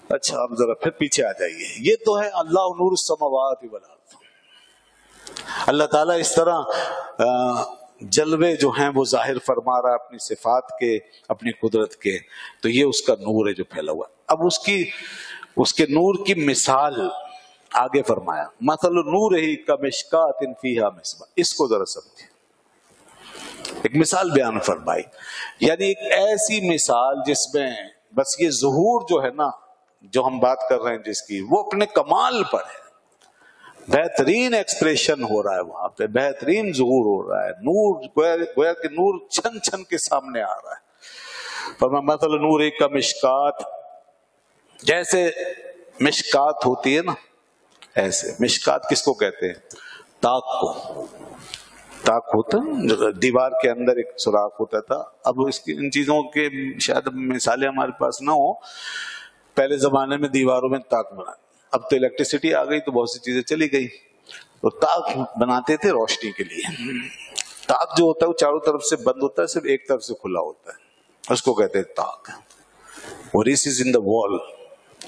اچھا اب ذرا پھر پیچھے آ جائیے. یہ تو ہے اللہ نور السماوات والارض. اللہ تعالیٰ اس طرح جلوے جو ہیں وہ ظاہر فرما رہا ہے اپنی صفات کے، اپنی قدرت کے. تو یہ اس کا نور ہے جو پھیلا ہوا. اب اس کے نور کی مثال آگے فرمایا، مثل نور ہی کمشکات فیہا مصباح. اس کو ذرا سمجھیں، ایک مثال بیان فرمائی، یعنی ایک ایسی مثال جس میں بس یہ ظہور جو ہے نا، جو ہم بات کر رہے ہیں جس کی، وہ اپنے کمال پر ہے. بہترین ایکسپریشن ہو رہا ہے وہاں پہ، بہترین ظہور ہو رہا ہے. نور گویا کہ نور چھن چھن کے سامنے آ رہا ہے. فرمایا مثل نور کا مشکات، جیسے مشکات ہوتی ہے نا، ایسے. مشکات کس کو کہتے ہیں؟ تاک کو. تاک ہوتا ہے دیوار کے اندر ایک سوراخ ہوتا تھا. اب اس کی ان چیزوں کے شاید مثالیں ہمارے پاس نہ ہو. پہلے زمانے میں دیواروں میں تاک بنا، اب تو الیکٹریسٹی آ گئی تو بہت سی چیزیں چلی گئی. تو تاک بناتے تھے روشنی کے لیے. تاک جو ہوتا ہے وہ چاروں طرف سے بند ہوتا ہے، صرف ایک طرف سے کھلا ہوتا ہے، اس کو کہتے ہیں تاک. اور this is in the wall،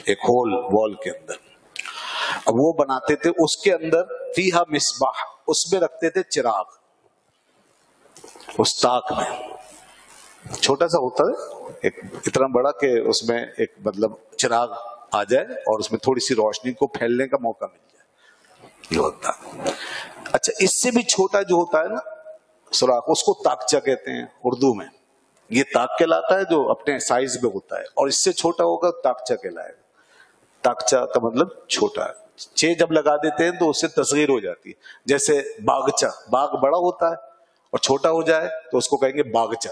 ایک ہول وال کے اندر. اب وہ بناتے تھے، اس کے اندر فیہا مصباح، اس میں رکھتے تھے چراغ. اس تاک میں چھوٹا سا ہوتا ہے، ایک اتنا بڑا کہ اس میں ایک مطلب چراغ آ جائے اور اس میں تھوڑی سی روشنی کو پھیلنے کا موقع مل جائے، یہ ہوتا ہے. اچھا اس سے بھی چھوٹا جو ہوتا ہے نا سوراخ، اس کو تاکچہ کہتے ہیں اردو میں. یہ تاک کہلاتا ہے جو اپنے سائز میں ہوتا ہے، اور اس سے چھوٹا ہوگا تاکچہ کہلائے گا. تاکچہ کا مطلب چھوٹا ہے. 6 جب لگا دیتے ہیں تو اس سے تصغیر ہو جاتی ہے. جیسے باغچہ، باغ بڑا ہوتا ہے اور چھوٹا ہو جائے تو اس کو کہیں گے باغچہ.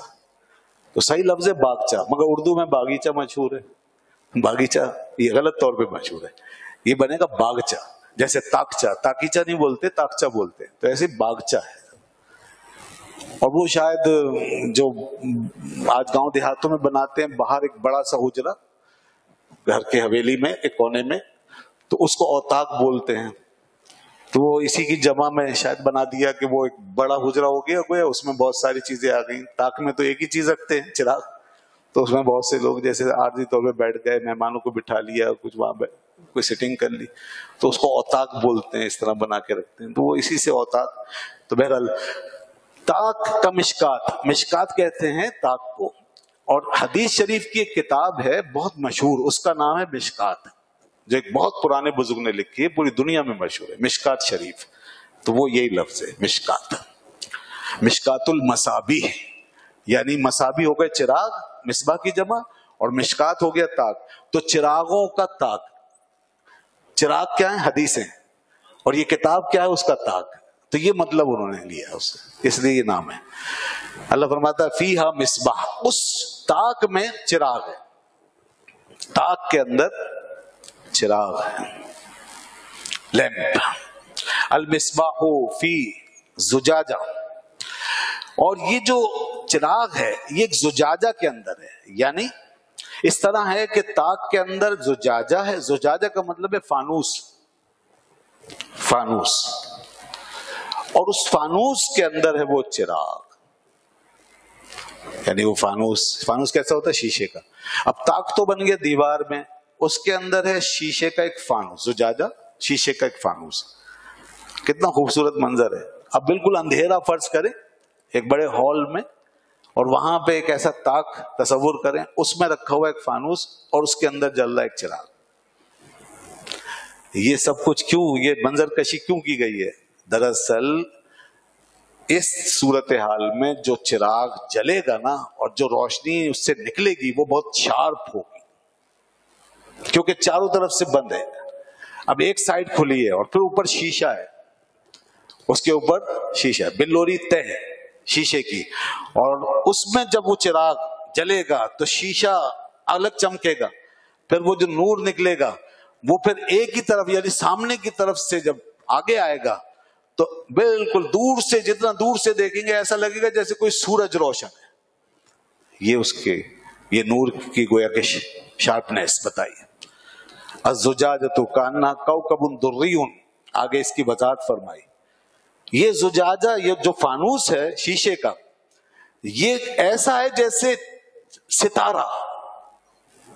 تو صحیح لفظ ہے باغچہ، مگر اردو میں باغیچہ مشہور ہے. باغیچہ یہ غلط طور پہ مشہور ہے، یہ بنے گا باغچہ. جیسے تاکچہ، تاکیچہ نہیں بولتے، تاکچہ بولتے. تو ایسے باغچہ ہے. اور وہ شاید جو آج گاؤں دیہاتوں میں بناتے ہیں، باہر ایک بڑا سا حجرہ گھر کے حویلی میں ایک کونے میں، تو اس کو اوتاق بولتے ہیں. تو وہ اسی کی جمع میں شاید بنا دیا کہ وہ ایک بڑا حجرہ ہو گیا، اس میں بہت ساری چیزیں آ گئیں. تاک میں تو ایک ہی چیز رکھتے ہیں، چراغ. تو اس میں بہت سے لوگ جیسے عارضی طور پہ بیٹھ گئے، مہمانوں کو بٹھا لیا، کچھ وہاں کوئی سیٹنگ کر لی، تو اس کو اوتاق بولتے ہیں. اس طرح بنا کے رکھتے ہیں، تو وہ اسی سے اوتاق. تو بہرحال تاک کا مشکات، مشکات کہتے ہیں تاک کو. اور حدیث شریف کی ایک کتاب ہے بہت مشہور، اس کا نام ہے مشکات، جو ایک بہت پرانے بزرگ نے لکھی ہے، پوری دنیا میں مشہور ہے، مشکات شریف. تو وہ یہی لفظ ہے مشکات. مشکات المصابیح، یعنی مصابیح ہو گئے چراغ، مصباح کی جمع، اور مشکات ہو گیا تاک. تو چراغوں کا تاک. چراغ کیا ہے؟ حدیثیں. اور یہ کتاب کیا ہے؟ اس کا تاک. تو یہ مطلب انہوں نے لیا اس لیے یہ نام ہے. اللہ فرماتا ہے فیہا مصباح، اس تاک میں چراغ ہے. تاک کے اندر چراغ ہے، لیمپ. المصباح فی زجاجہ. اور یہ جو چراغ ہے یہ ایک زجاجہ کے اندر ہے. یعنی اس طرح ہے کہ تاک کے اندر زجاجہ ہے. زجاجہ کا مطلب ہے فانوس. فانوس. اور اس فانوس کے اندر ہے وہ چراغ. یعنی وہ فانوس کیسا ہوتا ہے؟ شیشے کا. اب تاک تو بن گیا دیوار میں، اس کے اندر ہے شیشے کا ایک فانوس. زجاجہ شیشے کا ایک فانوس. کتنا خوبصورت منظر ہے. اب بالکل اندھیرا فرض کریں ایک بڑے ہال میں، اور وہاں پہ ایک ایسا تاک تصور کریں، اس میں رکھا ہوا ایک فانوس اور اس کے اندر جل رہا ایک چراغ. یہ سب کچھ کیوں، یہ منظر کشی کیوں کی گئی ہے؟ دراصل اس صورتحال میں جو چراغ جلے گا نا، اور جو روشنی اس سے نکلے گی، وہ بہت شارپ ہوگی، کیونکہ چاروں طرف سے بند ہے. اب ایک سائڈ کھلی ہے اور پھر اوپر شیشہ ہے، اس کے اوپر شیشہ بلوری تہ ہے شیشے کی. اور اس میں جب وہ چراغ جلے گا تو شیشہ الگ چمکے گا. پھر وہ جو نور نکلے گا وہ پھر ایک ہی طرف، یعنی سامنے کی طرف سے جب آگے آئے گا تو بالکل دور سے، جتنا دور سے دیکھیں گے ایسا لگے گا جیسے کوئی سورج روشن ہے. یہ اس کے، یہ نور کی گویا کہ شارپنیس بتائیے. الزجاجۃ کانہا کوکب دری، آگے اس کی وضاحت فرمائی. یہ زجاجہ، یہ جو فانوس ہے شیشے کا، یہ ایسا ہے جیسے ستارہ.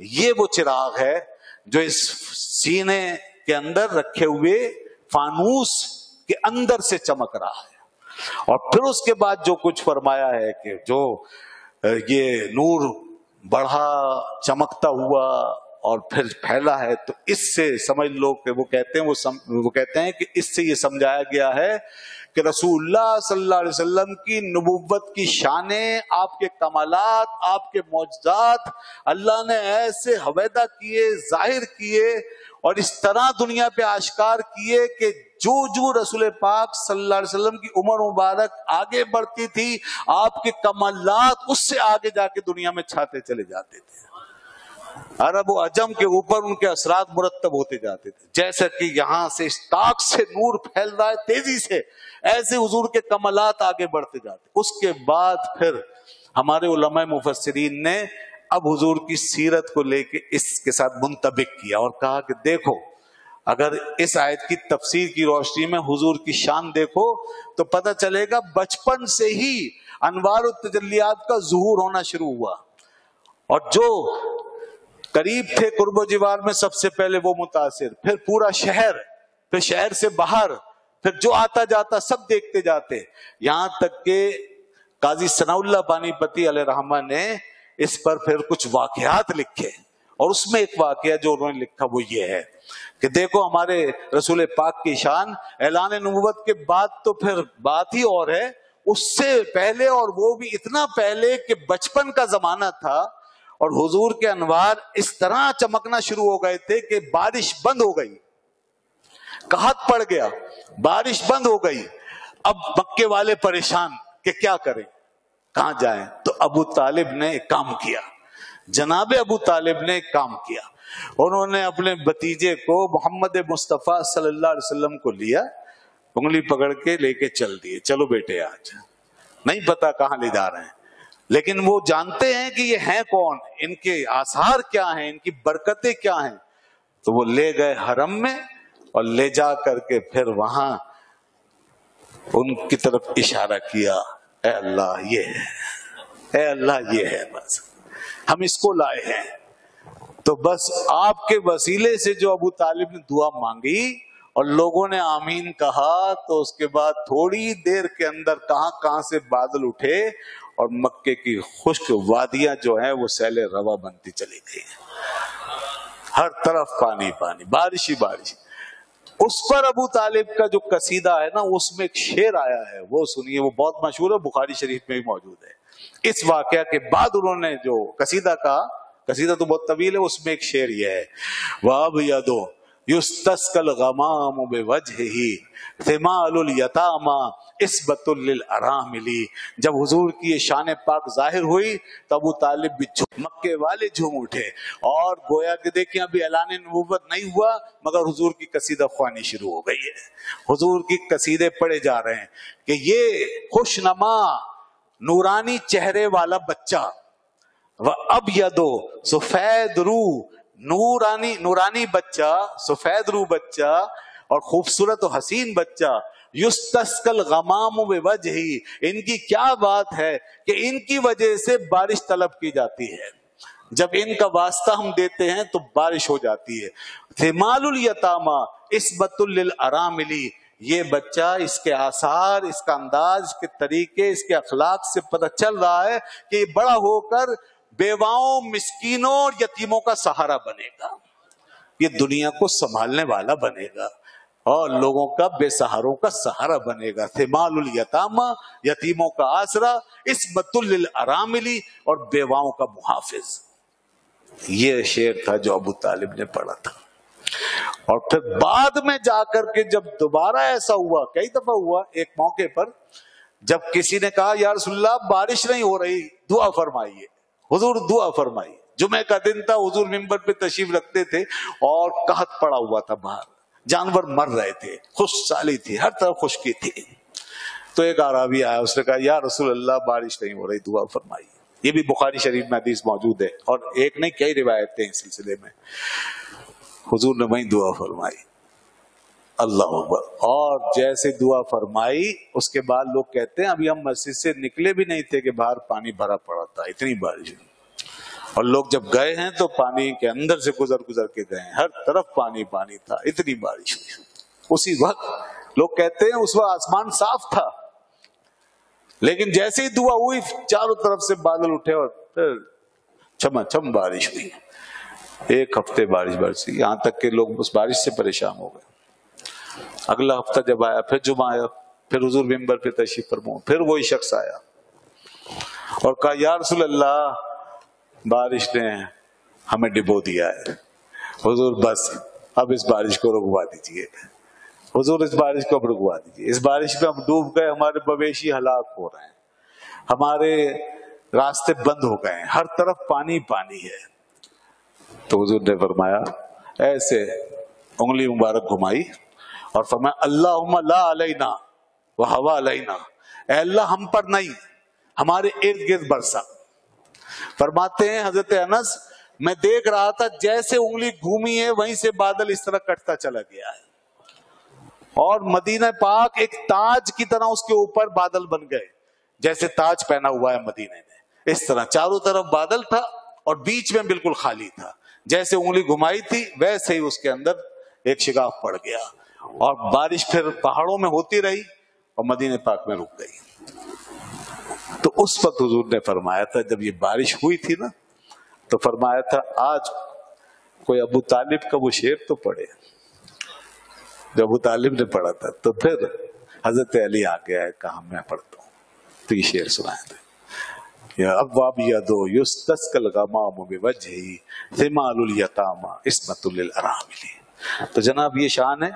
یہ وہ چراغ ہے جو اس سینے کے اندر رکھے ہوئے فانوس کے اندر سے چمک رہا ہے۔ اور پھر اس کے بعد جو کچھ فرمایا ہے کہ جو یہ نور بڑھا چمکتا ہوا اور پھر پھیلا ہے، تو اس سے سمجھ لو کہ وہ کہتے ہیں کہ اس سے یہ سمجھایا گیا ہے کہ رسول اللہ صلی اللہ علیہ وسلم کی نبوت کی شانیں، آپ کے کمالات، آپ کے معجزات اللہ نے ایسے حویدہ کیے، ظاہر کیے اور اس طرح دنیا پہ آشکار کیے کہ جو جو رسول پاک صلی اللہ علیہ وسلم کی عمر مبارک آگے بڑھتی تھی، آپ کے کمالات اس سے آگے جا کے دنیا میں چھاتے چلے جاتے تھے۔ عرب و عجم کے اوپر ان کے اثرات مرتب ہوتے جاتے تھے۔ جیسا کہ یہاں سے اس طاق سے نور پھیل رہا ہے تیزی سے، ایسے حضور کے کمالات آگے بڑھتے جاتے۔ اس کے بعد پھر ہمارے علماء مفسرین نے اب حضور کی سیرت کو لے کے اس کے ساتھ منطبق کیا اور کہا کہ دیکھو، اگر اس آیت کی تفسیر کی روشنی میں حضور کی شان دیکھو تو پتہ چلے گا بچپن سے ہی انوار و تجلیات کا ظہور ہونا شروع ہوا، اور جو قریب تھے قرب و جوار میں سب سے پہلے وہ متاثر، پھر پورا شہر، پھر شہر سے باہر، پھر جو آتا جاتا سب دیکھتے جاتے، یہاں تک کہ قاضی ثناء اللہ پانی پتی علیہ رحمہ نے اس پر پھر کچھ واقعات لکھے، اور اس میں ایک واقعہ جو انہوں نے لکھا وہ یہ ہے کہ دیکھو ہمارے رسول پاک کی شان اعلان نبوت کے بعد تو پھر بات ہی اور ہے، اس سے پہلے اور وہ بھی اتنا پہلے کہ بچپن کا زمانہ تھا اور حضور کے انوار اس طرح چمکنا شروع ہو گئے تھے کہ بارش بند ہو گئی، قحط پڑ گیا، بارش بند ہو گئی۔ اب مکے والے پریشان کہ کیا کریں، کہاں جائیں؟ تو ابو طالب نے ایک کام کیا، جناب ابو طالب نے ایک کام کیا، انہوں نے اپنے بھتیجے کو محمد مصطفیٰ صلی اللہ علیہ وسلم کو لیا، انگلی پکڑ کے لے کے چل دیے، چلو بیٹے آج، نہیں پتا کہاں لے جا رہے ہیں، لیکن وہ جانتے ہیں کہ یہ ہیں کون، ان کے آثار کیا ہیں، ان کی برکتیں کیا ہیں۔ تو وہ لے گئے حرم میں اور لے جا کر کے پھر وہاں ان کی طرف اشارہ کیا، اے اللہ یہ ہے، اے اللہ یہ ہے، بس ہم اس کو لائے ہیں۔ تو بس آپ کے وسیلے سے جو ابو طالب نے دعا مانگی اور لوگوں نے آمین کہا، تو اس کے بعد تھوڑی دیر کے اندر کہاں کہاں سے بادل اٹھے اور مکے کی خشک وادیاں جو ہیں وہ سیل روا بنتی چلی گئی، ہر طرف پانی پانی، بارش ہی بارش۔ اس پر ابو طالب کا جو قصیدہ ہے نا، اس میں ایک شعر آیا ہے، وہ سنیے، وہ بہت مشہور ہے، بخاری شریف میں بھی موجود ہے۔ اس واقعہ کے بعد انہوں نے جو قصیدہ کہا، قصیدہ تو بہت طویل ہے، اس میں ایک شعر یہ ہے، وَأَبْيَضُ يُسْتَسْقَى الْغَمَامُ بِوَجْهِهِ ثِمَالُ الْيَتَامَى عِصْبَةٌ لِلْأَرَامِلِ۔ جب حضور کی یہ شان پاک ظاہر ہوئی تو ابو طالب بھی مکے والے جھوم اٹھے، اور گویا کہ دیکھیں ابھی اعلان نبوت نہیں ہوا مگر حضور کی قصیدہ خوانی شروع ہو گئی ہے، حضور کی قصیدے پڑھے جا رہے ہیں کہ یہ خوشنما نورانی چہرے والا بچہ، وَأَبْيَضُ سفید روح، نورانی بچہ، سفید روح بچہ اور خوبصورت و حسین بچہ، یستسقى الغمام بوجهه، ان کی کیا بات ہے کہ ان کی وجہ سے بارش طلب کی جاتی ہے، جب ان کا واسطہ ہم دیتے ہیں تو بارش ہو جاتی ہے۔ ثمال الیتامى عصبة للارامل، یہ بچہ، اس کے آثار، اس کا انداز، اس کے طریقے، اس کے اخلاق سے پتہ چل رہا ہے کہ یہ بڑا ہو کر بیواؤں، مسکینوں اور یتیموں کا سہارا بنے گا، یہ دنیا کو سنبھالنے والا بنے گا اور لوگوں کا بے سہاروں کا سہارا بنے گا۔ ثمال الیتامى، یتیموں کا آسرا، عصمۃ للارامل، اور بیواؤں کا محافظ۔ یہ شعر تھا جو ابو طالب نے پڑھا تھا، اور پھر بعد میں جا کر کے جب دوبارہ ایسا ہوا، کئی دفعہ ہوا، ایک موقع پر جب کسی نے کہا یا رسول اللہ بارش نہیں ہو رہی، دعا فرمائیے، حضور دعا فرمائی۔ جمعہ کا دن تھا، حضور منبر پہ تشریف رکھتے تھے اور قحط پڑا ہوا تھا، باہر جانور مر رہے تھے، خشک سالی تھی، ہر طرف خشکی تھی۔ تو ایک اعرابی آیا، اس نے کہا یا رسول اللہ بارش نہیں ہو رہی، دعا فرمائی۔ یہ بھی بخاری شریف میں حدیث موجود ہے، اور ایک نہیں کئی روایتیں اس سلسلے میں۔ حضور نے وہیں دعا فرمائی، اللہ اکبر، اور جیسے دعا فرمائی اس کے بعد لوگ کہتے ہیں ابھی ہم مسجد سے نکلے بھی نہیں تھے کہ باہر پانی بھرا پڑا تھا، اتنی بارش، اور لوگ جب گئے ہیں تو پانی کے اندر سے گزر کے گئے ہیں، ہر طرف پانی پانی تھا، اتنی بارش ہوئی۔ اسی وقت لوگ کہتے ہیں اس وقت آسمان صاف تھا، لیکن جیسے ہی دعا ہوئی چاروں طرف سے بادل اٹھے اور پھر چھما چھم بارش ہوئی۔ 1 ہفتے بارش برسی، یہاں تک کہ لوگ اس بارش سے پریشان ہو گئے۔ اگلا ہفتہ جب آیا، پھر جمعہ آیا، پھر حضور ممبر پہ تشریف فرما، پھر وہی شخص آیا اور کہا یا رسول اللہ بارش نے ہمیں ڈبو دیا ہے، حضور بس اب اس بارش کو رکوا دیجیے، حضور اس بارش کو اب رکوا دیجیے، اس بارش میں ہم ڈوب گئے، ہمارے مویشی ہلاک ہو رہے ہیں، ہمارے راستے بند ہو گئے ہیں، ہر طرف پانی پانی ہے۔ تو حضور نے فرمایا، ایسے انگلی مبارک گھمائی اور فرمایا اللہم لا علینا وحوا علینا، اے اللہ ہم پر نہیں، ہمارے ارد گرد برسا۔ فرماتے ہیں حضرت انس، میں دیکھ رہا تھا جیسے انگلی گھومی ہے وہیں سے بادل اس طرح کٹتا چلا گیا ہے، اور مدینہ پاک ایک تاج کی طرح اس کے اوپر بادل بن گئے، جیسے تاج پہنا ہوا ہے مدینے نے، اس طرح چاروں طرف بادل تھا اور بیچ میں بالکل خالی تھا، جیسے انگلی گھمائی تھی ویسے ہی اس کے اندر ایک شگاف پڑ گیا، اور بارش پھر پہاڑوں میں ہوتی رہی اور مدینہ پاک میں رک گئی۔ تو اس وقت حضور نے فرمایا تھا، جب یہ بارش ہوئی تھی نا، تو فرمایا تھا آج کوئی ابو طالب کا وہ شعر تو پڑھے، جو ابو طالب نے پڑھا تھا۔ تو پھر حضرت علی آ گیا ہے، کہا میں پڑھتا ہوں، تو یہ شعر سنایا تھا، یا ابواب یدو یستسقى الغمام بوجہی ثمال الیتامی عصمۃ للارامل۔ تو جناب یہ شان ہے۔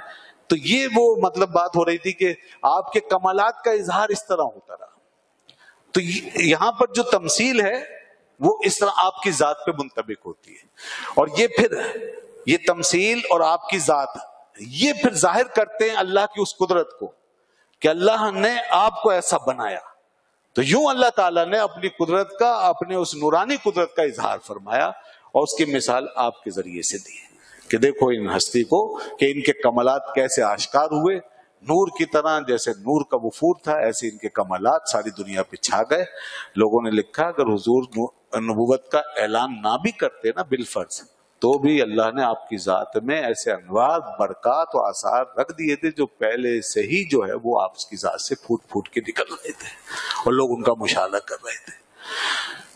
تو یہ وہ مطلب بات ہو رہی تھی کہ آپ کے کمالات کا اظہار اس طرح ہوتا رہا۔ تو یہاں پر جو تمثیل ہے وہ اس طرح آپ کی ذات پہ منطبق ہوتی ہے، اور یہ پھر یہ تمثیل اور آپ کی ذات یہ پھر ظاہر کرتے ہیں اللہ کی اس قدرت کو کہ اللہ نے آپ کو ایسا بنایا۔ تو یوں اللہ تعالیٰ نے اپنی قدرت کا، اپنے اس نورانی قدرت کا اظہار فرمایا، اور اس کی مثال آپ کے ذریعے سے دی کہ دیکھو ان ہستی کو کہ ان کے کمالات کیسے آشکار ہوئے، نور کی طرح، جیسے نور کا وفور تھا ایسے ان کے کمالات ساری دنیا پہ چھا گئے۔ لوگوں نے لکھا اگر حضور نبوت کا اعلان نہ بھی کرتے نا بالفرض، تو بھی اللہ نے آپ کی ذات میں ایسے انوار، برکات و آثار رکھ دیے تھے جو پہلے سے ہی جو ہے وہ آپ کی ذات سے پھوٹ پھوٹ کے نکل رہے تھے، اور لوگ ان کا مشاہدہ کر رہے تھے۔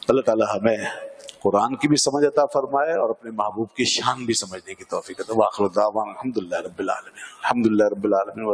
اللہ تعالی ہمیں قرآن کی بھی سمجھ عطا فرمائے اور اپنے محبوب کی شان بھی سمجھنے کی توفیق عطا۔ وآخر دعوانا الحمدللہ رب العالمین، الحمدللہ رب العالمین۔